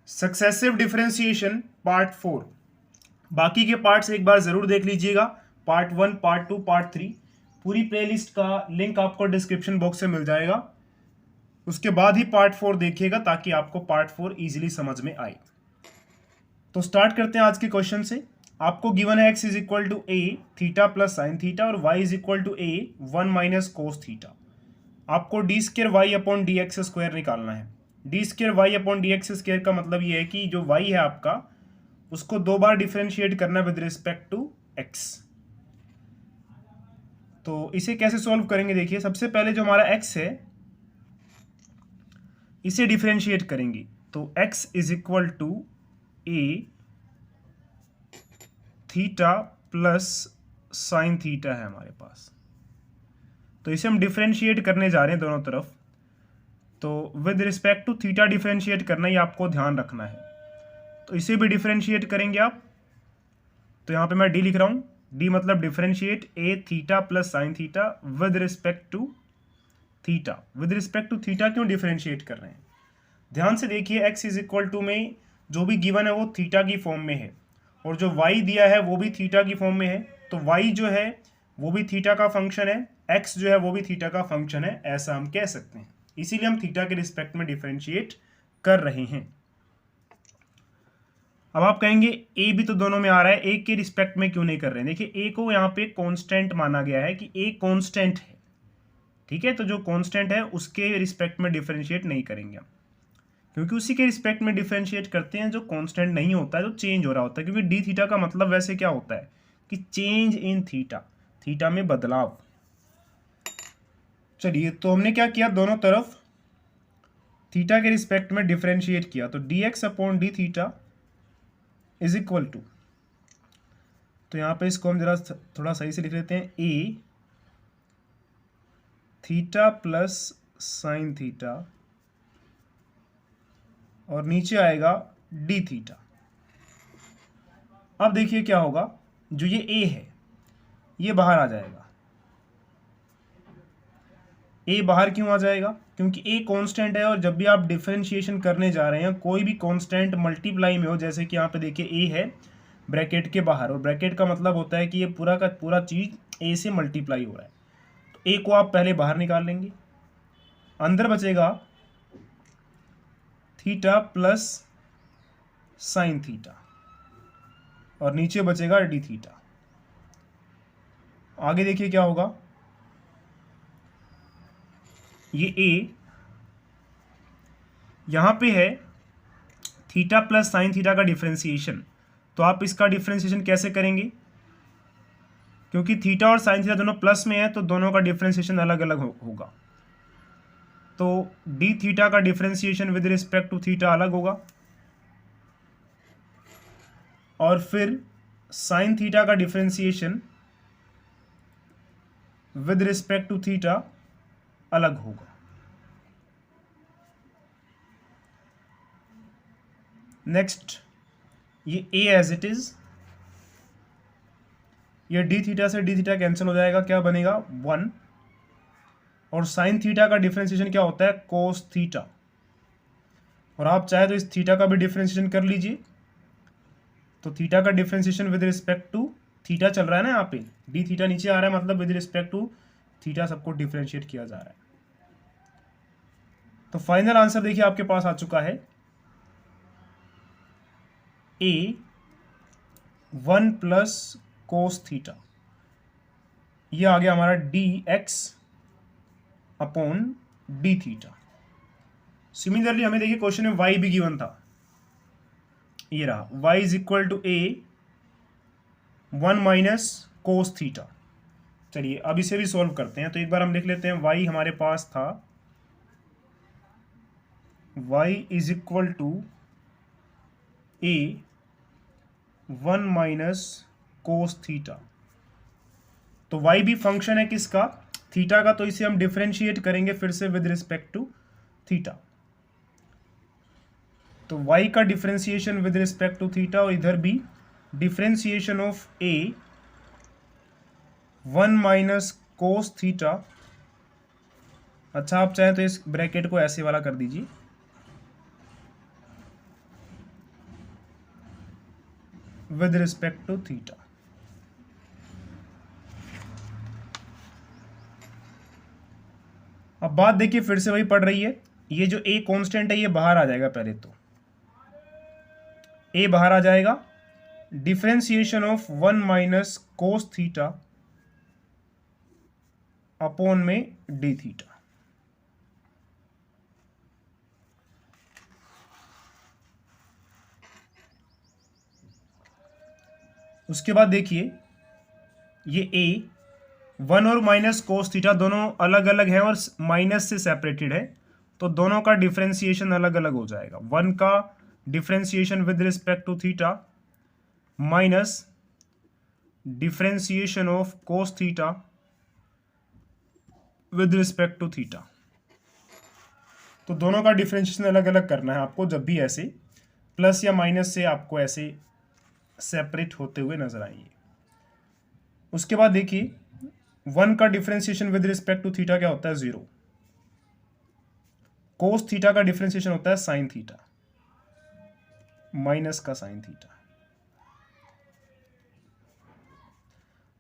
Successive differentiation part 4। बाकी के parts एक बार जरूर देख लीजिएगा, पार्ट 1, पार्ट 2, पार्ट 3। पूरी प्लेलिस्ट का लिंक आपको डिस्क्रिप्शन बॉक्स में मिल जाएगा। उसके बाद ही पार्ट 4 देखिएगा ताकि आपको पार्ट 4 इजीली समझ में आए। तो स्टार्ट करते हैं आज के क्वेश्चन से। आपको गिवन है x is equal to A theta plus sine theta और y is equal to A 1 minus cos theta. आपको D square Y upon D x square निकालना है। D square Y upon D x square का मतलब ये है कि जो y है आपका उसको दो बार डिफरेंशिएट करना विद रिस्पेक्ट टू x। तो इसे कैसे सॉल्व करेंगे, देखिए सबसे पहले जो हमारा x है इसे डिफरेंशिएट करेंगे। तो x is equal to A theta plus sine theta है हमारे पास। तो इसे हम डिफरेंशिएट करने जा रहे हैं दोनों तरफ। तो with respect to theta differentiate करना ही आपको ध्यान रखना है। तो इसे भी डिफरेंशिएट करेंगे आप। तो यहाँ पे मैं डी लिख रहा हूँ। डी मतलब differentiate a theta plus sine theta with respect to theta. With respect to theta क्यों डिफरेंशिएट कर रहे हैं, ध्यान से देखिए। एक्स इज इक्वल टू में जो भी गिवन है वो थीटा की फॉर्म में है और जो वाई दिया है वो भी थीटा की फॉर्म में है। तो वाई जो है वो भी थीटा का फंक्शन है, एक्स जो है वो भी थीटा का फंक्शन है, ऐसा हम कह सकते हैं। इसीलिए हम थीटा के रिस्पेक्ट में डिफरेंशिएट कर रहे हैं। अब आप कहेंगे ए भी तो दोनों में आ रहा है, ए के रिस्पेक्ट में क्यों नहीं कर रहे हैं। देखिए ए को यहाँ पे कांस्टेंट माना गया है कि ए कांस्टेंट है, ठीक है। तो जो कांस्टेंट है उसके रिस्पेक्ट में डिफरेंशिएट नहीं करेंगे हम, क्योंकि उसी के रिस्पेक्ट में डिफरेंशिएट करते हैं जो कांस्टेंट नहीं होता है, जो चेंज हो रहा होता है। क्योंकि डी थीटा का मतलब वैसे क्या होता है कि चेंज इन थीटा, थीटा में बदलाव। चलिए, तो हमने क्या किया, दोनों तरफ थीटा के रिस्पेक्ट में डिफरेंशिएट किया। तो D x upon D theta is equal to, तो यहाँ पे इसको हम जरा थोड़ा सही से लिख लेते हैं, ए थीटा प्लस साइन थीटा और नीचे आएगा डी थीटा। अब देखिए क्या होगा, जो ये ए है ये बाहर आ जाएगा। ए बाहर क्यों आ जाएगा, क्योंकि ए कांस्टेंट है और जब भी आप डिफरेंशिएशन करने जा रहे हैं कोई भी कांस्टेंट मल्टीप्लाई में हो, जैसे कि यहाँ पे देखिए ए है ब्रैकेट के बाहर और ब्रैकेट का मतलब होता है कि ये पूरा का पूरा चीज ए से मल्टीप्लाई हो रहा है। तो ए को आप पहले बाहर निकाल लेंगे, अंदर बचेगा थीटा प्लस साइन थीटा और नीचे बचेगा डी थीटा। आगे देखिए क्या होगा, ये ए यहां पे है थीटा प्लस साइन थीटा का डिफरेंशिएशन। तो आप इसका डिफरेंशिएशन कैसे करेंगे, क्योंकि थीटा और साइन थीटा दोनों प्लस में है तो दोनों का डिफरेंशिएशन अलग अलग होगा। तो डी थीटा का differentiation with respect to theta अलग होगा और फिर साइन थीटा का differentiation with respect to theta अलग होगा। नेक्स्ट, ये ए एज इट इज, ये डी थीटा से डी थीटा कैंसिल हो जाएगा, क्या बनेगा 1। और साइन थीटा का डिफरेंशिएशन क्या होता है, कोस थीटा। और आप चाहे तो इस थीटा का भी डिफरेंशिएशन कर लीजिए। तो थीटा का differentiation with respect to theta चल रहा है ना, यहाँ पे डी थीटा नीचे आ रहा है, मतलब विद रिस्पेक्ट टू थीटा सबको डिफरेंशिएट किया जा रहा है। तो फाइनल आंसर देखिए आपके पास आ चुका है, ए 1 प्लस कोस थीटा, ये आ गया हमारा D x upon D theta. Similarly हमें देखिए क्वेश्चन में y भी गिवन था, ये रहा y is equal to A 1 minus cos theta. चलिए अब इसे भी सॉल्व करते हैं। तो एक बार हम लिख लेते हैं, y हमारे पास था y is equal to A 1 minus cos theta. तो y भी फंक्शन है किसका, थीटा का। तो इसे हम डिफरेंशिएट करेंगे फिर से विद रिस्पेक्ट टू थीटा। तो y का differentiation with respect to theta और इधर भी differentiation of a 1 minus cos theta. अच्छा, आप चाहें तो इस ब्रैकेट को ऐसे वाला कर दीजिए, विद रिस्पेक्ट टू थीटा। अब बात देखिए फिर से वही पड़ रही है, ये जो a कांस्टेंट है ये बाहर आ जाएगा, पहले तो a बाहर आ जाएगा, differentiation of 1 minus cos theta upon में डी थीटा। उसके बाद देखिए ये a 1 और माइनस कोस थीटा दोनों अलग अलग हैं और माइनस से सेपरेटेड है, तो दोनों का डिफरेंशिएशन अलग अलग हो जाएगा। 1 का differentiation with respect to theta minus differentiation of cos theta with respect to theta. तो दोनों का डिफरेंशिएशन अलग अलग करना है आपको, जब भी ऐसे प्लस या माइनस से आपको ऐसे सेपरेट होते हुए नजर आएंगे। उसके बाद देखिए 1 का differentiation with respect to theta क्या होता है, 0। कोस थीटा का डिफरेंशिएशन होता है साइन थीटा, माइनस का साइन थीटा।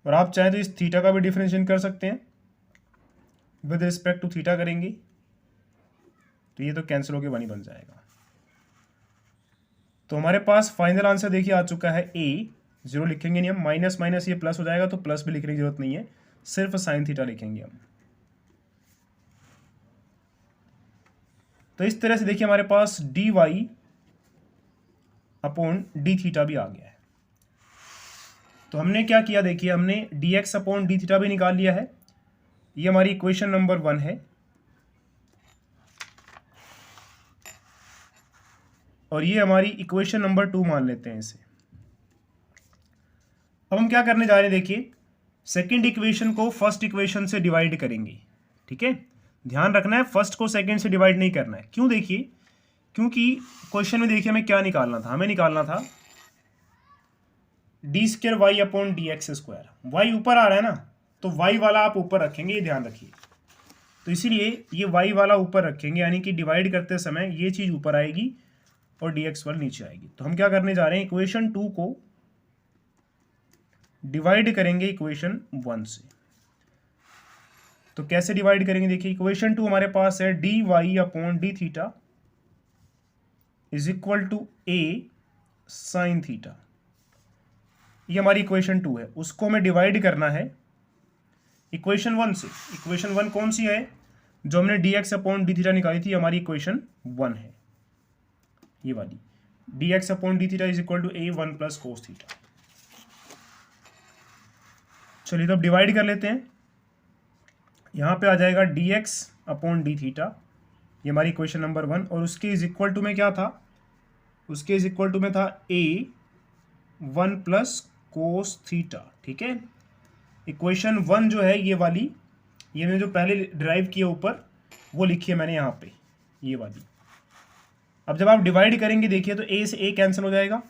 और आप चाहें तो इस थीटा का भी डिफरेंशिएशन कर सकते हैं, विद रिस्पेक्ट टू थीटा करेंगे तो ये तो कैंसिल होकर 1 ही बन जाएगा। तो हमारे पास फाइनल आंसर देखिए आ चुका है a, 0 लिखेंगे नहीं हम, माइनस माइनस ये प्लस हो जाएगा तो प्लस भी लिखने की जरूरत नहीं है, सिर्फ साइन थीटा लिखेंगे हम। तो इस तरह से देखिए हमारे पास dy अपॉन डी थीटा भी आ गया है। तो हमने क्या किया देखिए, हमने dx अपॉन डी थीटा भी निकाल लिया है, ये हमारी इक्वेशन नंबर 1 है। और ये हमारी इक्वेशन नंबर 2 मान लेते हैं इसे। अब हम क्या करने जा रहे हैं देखिए, सेकंड इक्वेशन को फर्स्ट इक्वेशन से डिवाइड करेंगे, ठीक है। ध्यान रखना है फर्स्ट को सेकंड से डिवाइड नहीं करना है। क्यों देखिए, क्योंकि क्वेश्चन में देखिए हमें क्या निकालना था, हमें निकालना था d square Y upon D x square. Y ऊपर आ रहा है ना, तो वाई वाला आप ऊपर रखेंगे, ये ध्यान रखिए। तो इसीलिए ये वाई वाला ऊपर रखेंगे, यानी कि डिवाइड करते समय ये चीज़ ऊपर आएगी और डी एक्स वाला नीचे आएगी। तो हम क्या करने जा रहे हैं, इक्वेशन 2 को डिवाइड करेंगे इक्वेशन 1 से। तो कैसे डिवाइड करेंगे देखिए, इक्वेशन 2 हमारे पास है d y upon D theta is equal to a sine theta. ये हमारी इक्वेशन 2 है, उसको हमें डिवाइड करना है इक्वेशन 1 से। इक्वेशन 1 कौन सी है, जो हमने D x upon D theta निकाली थी, हमारी इक्वेशन 1 है ये वाली, d x upon D theta is equal to A 1 plus cos theta. चलिए तो अब डिवाइड कर लेते हैं। यहाँ पे आ जाएगा D x upon D theta, ये हमारी इक्वेशन नंबर 1, और उसके इज इक्वल टू में क्या था, उसके इज इक्वल टू में था ए 1 प्लस कोस थीटा, ठीक है। इक्वेशन 1 जो है ये वाली, ये मैंने जो पहले डिराइव किया ऊपर वो लिखी है मैंने यहाँ पे, ये वाली। अब जब आप डिवाइड करेंगे देखिए तो ए से ए कैंसिल हो जाएगा,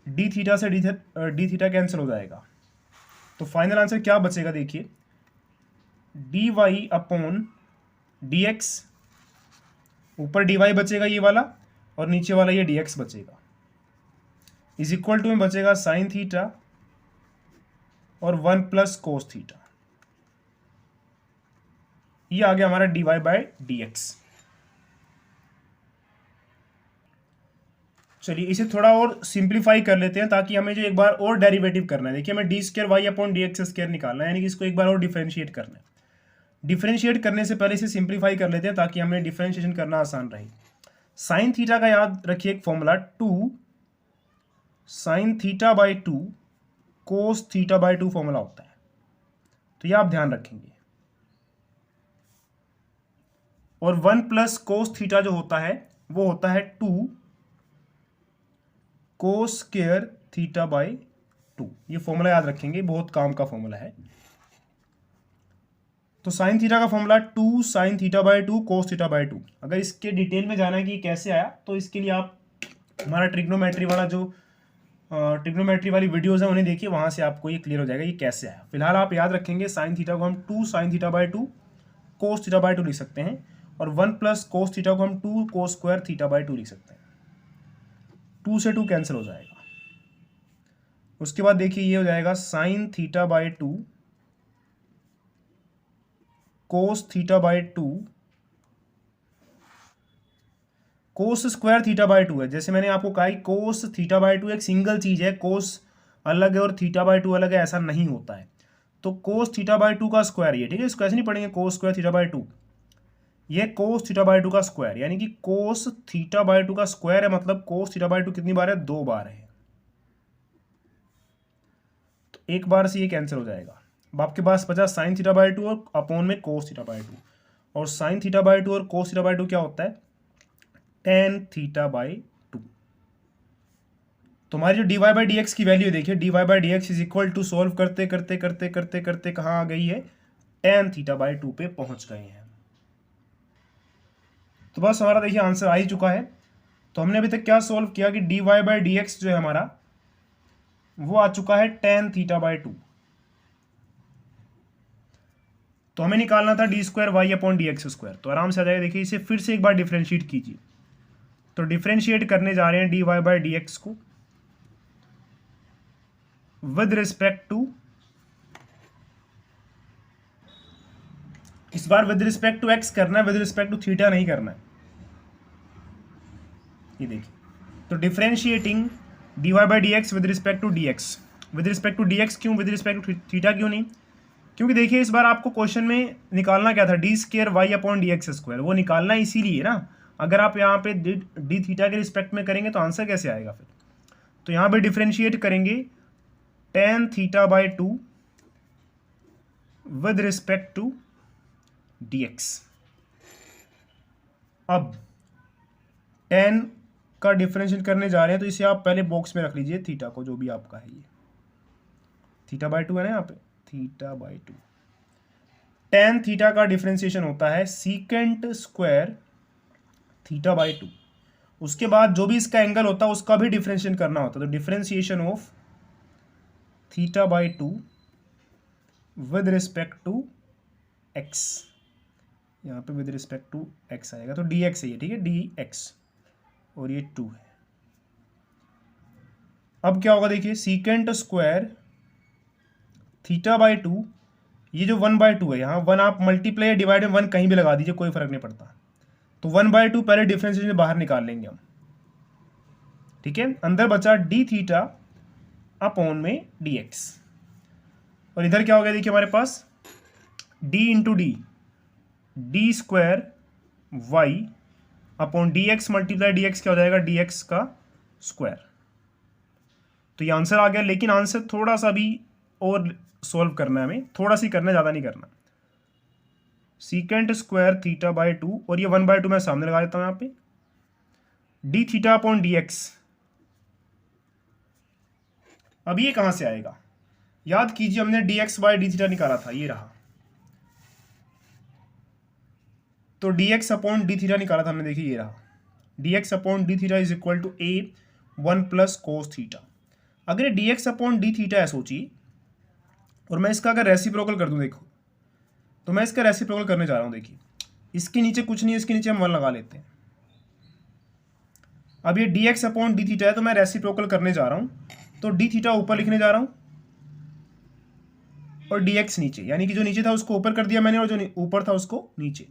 डी थीटा से डी थीटा कैंसिल हो जाएगा, तो फाइनल आंसर क्या बचेगा देखिए, d y upon D x, ऊपर डी वाई बचेगा ये वाला और नीचे वाला ये डी एक्स बचेगा, इज इक्वल टू में बचेगा साइन थीटा और 1 प्लस कोस थीटा। ये आ गया हमारा d y by d x. चलिए इसे थोड़ा और सिंप्लीफाई कर लेते हैं, ताकि हमें जो एक बार और डेरिवेटिव करना है, देखिए हमें d square Y upon D x square निकालना है, यानी कि इसको एक बार और डिफरेंशिएट करना है। डिफरेंशिएट करने से पहले इसे सिंप्लीफाई कर लेते हैं ताकि हमें डिफरेंशिएशन करना आसान रहे। साइन थीटा का याद रखिए एक formula, 2 sine theta by 2 cos theta by 2 formula होता है, तो ये आप ध्यान रखेंगे। और 1 प्लस कोस थीटा जो होता है वो होता है 2 कोस स्क्वायर थीटा बाई 2, ये फॉर्मूला याद रखेंगे, बहुत काम का फॉर्मूला है। तो साइन थीटा का formula 2 sine theta by 2 cos theta by 2। अगर इसके डिटेल में जाना है कि कैसे आया, तो इसके लिए आप हमारा ट्रिग्नोमेट्री वाला जो ट्रिग्नोमेट्री वाली वीडियोस है उन्हें देखिए, वहाँ से आपको ये क्लियर हो जाएगा ये कैसे आया। फिलहाल आप याद रखेंगे साइन थीटा को हम 2 sine theta by 2 cos theta by 2 लिख सकते हैं, और 1 प्लस कोस थीटा को हम 2 कोस स्क्वायर थीटा बाई 2 लिख सकते हैं। 2 से 2 कैंसिल हो जाएगा। उसके बाद देखिए ये हो जाएगा sine theta by to cos theta by to cos square theta by to है। जैसे मैंने आपको कहा कि कोस थीटा बाई टू एक सिंगल चीज है, कोस अलग है और थीटा बाई टू अलग है, ऐसा नहीं होता है। तो कोस थीटा बाई टू का स्क्वायर, ये ठीक है, इसको ऐसे नहीं पढ़ेंगे cos square theta by to, ये कोस थीटा बाई टू का स्क्वायर, यानी कि कोस थीटा बाई टू का स्क्वायर है, मतलब कोस थीटा बाई टू कितनी बार है, 2 बार है। तो एक बार से ये कैंसिल हो जाएगा। अब आपके पास बचा साइन थीटा बाई टू और अपॉन में कोस थीटा बाई टू, और साइन थीटा बाई टू और कोस थीटा बाई टू क्या होता है, टेन थीटा बाई टू। तुम्हारी जो d y by d x की वैल्यू देखिए, d y by d x is equal to solve करते करते करते करते करते कहाँ आ गई है, टेन थीटा बाई टू पे पहुंच गए हैं। तो बस हमारा देखिए आंसर आ ही चुका है। तो हमने अभी तक क्या सोल्व किया कि d y by d x जो है हमारा वो आ चुका है टेन थीटा बाई टू। तो हमें निकालना था d square Y upon D x square, तो आराम से आ जाएगा। देखिए इसे फिर से एक बार डिफ्रेंशिएट कीजिए। तो डिफ्रेंशिएट करने जा रहे हैं d y by d x को विद रिस्पेक्ट टू, इस बार विद रिस्पेक्ट टू एक्स करना है, विद रिस्पेक्ट टू थीटा नहीं करना है। ये देखिए, तो differentiating d y by d x with respect to d x, with respect to d x क्यों, विद रिस्पेक्ट टू थीटा क्यों नहीं, क्योंकि देखिए इस बार आपको क्वेश्चन में निकालना क्या था, d square Y upon D x square, वो निकालना इसीलिए ना। अगर आप यहाँ पे डी थीटा के रिस्पेक्ट में करेंगे तो आंसर कैसे आएगा फिर। तो यहाँ पे डिफ्रेंशिएट करेंगे tan theta by two with respect to d x. अब टेन का डिफरेंशिएट करने जा रहे हैं, तो इसे आप पहले बॉक्स में रख लीजिए थीटा को, जो भी आपका है, ये थीटा बाई टू है ना यहाँ पे, theta by to. Tan theta का डिफरेंशिएशन होता है secant square theta by to. उसके बाद जो भी इसका एंगल होता है उसका भी डिफरेंशिएशन करना होता है। तो differentiation of theta by two with respect to x, यहाँ पे विद रिस्पेक्ट टू एक्स आएगा, तो डी एक्स है ये, ठीक है, डी एक्स, और ये टू है। अब क्या होगा देखिए, secant square theta by to, ये जो वन बाई टू है, यहाँ वन आप मल्टीप्लाई या डिवाइड में वन कहीं भी लगा दीजिए, कोई फर्क नहीं पड़ता। तो वन बाई टू पहले डिफरेंशिएशन में बाहर निकाल लेंगे हम, ठीक है। अंदर बचा डी थीटा अपॉन में डी एक्स, और इधर क्या हो गया देखिए हमारे पास D into D, D square Y upon D X multiply D X क्या हो जाएगा, डी एक्स का स्क्वायर। तो ये आंसर आ गया, लेकिन आंसर थोड़ा सा भी और सॉल्व करना है हमें, थोड़ा सी करना है, ज़्यादा नहीं करना। Secant square theta by two, और ये वन बाई टू मैं सामने लगा देता हूँ यहाँ पे, D theta upon D x. अब ये कहाँ से आएगा, याद कीजिए हमने D X by D theta निकाला था, ये रहा। तो D x upon D theta निकाला था हमने, देखिए ये रहा, D x upon D theta is equal to A one plus cos theta. अगर D x upon D theta है सोचिए, और मैं इसका अगर रेसिप्रोकल कर दूं, देखो तो मैं इसका रेसिप्रोकल करने जा रहा हूं। देखिए इसके नीचे कुछ नहीं है, इसके नीचे हम वन लगा लेते हैं। अब ये d x upon D theta है, तो मैं रेसिप्रोकल करने जा रहा हूं, तो डी थीटा ऊपर लिखने जा रहा हूं और डी एक्स नीचे, यानी कि जो नीचे था उसको ऊपर कर दिया मैंने और जो ऊपर था उसको नीचे,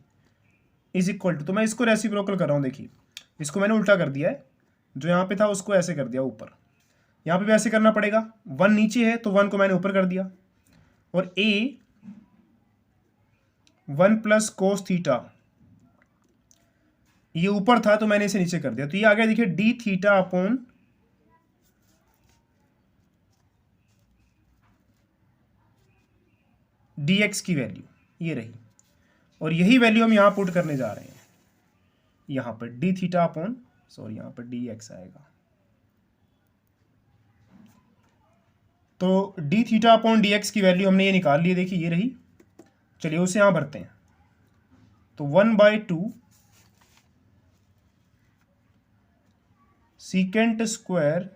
इज इक्वल टू, तो मैं इसको रेसिप्रोकल कर रहा हूँ। देखिए इसको मैंने उल्टा कर दिया है, जो यहाँ पे था उसको ऐसे कर दिया ऊपर, यहाँ पे भी ऐसे करना पड़ेगा। वन नीचे है तो वन को मैंने ऊपर कर दिया, और ए वन प्लस कोस थीटा ये ऊपर था तो मैंने इसे नीचे कर दिया, तो ये आ गया देखिए D theta upon D x की वैल्यू ये रही, और यही वैल्यू हम यहां पुट करने जा रहे हैं, यहां पर डी थीटा अपॉन, सॉरी यहां पर डी एक्स आएगा। तो d theta upon D x की वैल्यू हमने ये निकाल ली है, देखिए ये रही। चलिए उसे यहां भरते हैं, तो one by two secant square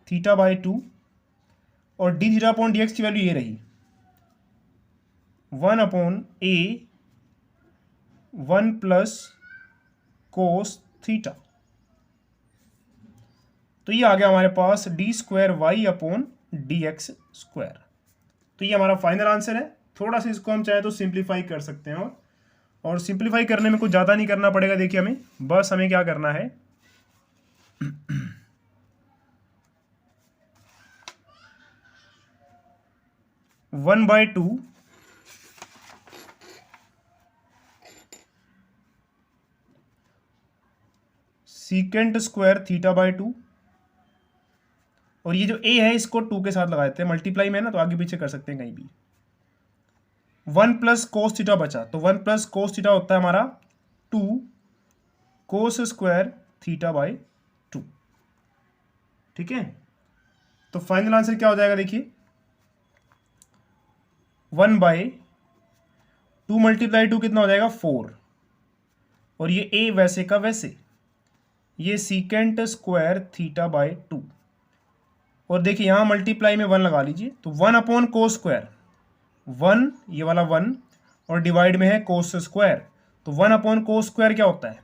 theta by two, और D theta upon D x की वैल्यू ये रही, one upon A one plus cos theta. तो ये आ गया हमारे पास d²y/dx²। तो ये हमारा फाइनल आंसर है। थोड़ा सा इसको हम चाहे तो सिंप्लीफाई कर सकते हैं, और सिंप्लीफाई करने में कुछ ज़्यादा नहीं करना पड़ेगा। देखिए बस हमें क्या करना है, 1/2 सीकेंट स्क्वायर θ/2, और ये जो a है इसको 2 के साथ लगा देते हैं, मल्टीप्लाई में है ना तो आगे पीछे कर सकते हैं कहीं भी। 1 प्लस कोस थीटा बचा, तो 1 प्लस कोस थीटा होता है हमारा 2 कोस स्क्वायर θ/2। ठीक है, तो फाइनल आंसर क्या हो जाएगा, देखिए 1/2 मल्टीप्लाई 2 कितना हो जाएगा 4, और ये a वैसे का वैसे, ये सीकेंट स्क्वायर θ/2, और देखिए यहाँ मल्टीप्लाई में 1 लगा लीजिए, तो 1 कोस स्क्वायर 1, ये वाला 1, और डिवाइड में है कोस स्क्वायर, तो 1 कोस स्क्वायर क्या होता है,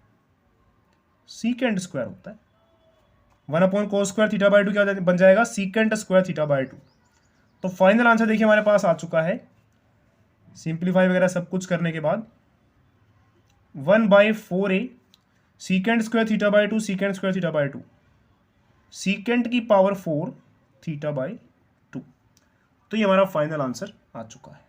सीकेंट स्क्वायर होता है। 1 कोस स्क्वायर θ/2 क्या बन जाएगा, सीकेंट स्क्वायर θ/2। तो फाइनल आंसर देखिए हमारे पास आ चुका है, सिंप्लीफाई वगैरह सब कुछ करने के बाद 1/4a secant square θ/2 secant square θ/2, secant की पावर 4 θ/2। तो ये हमारा फाइनल आंसर आ चुका है।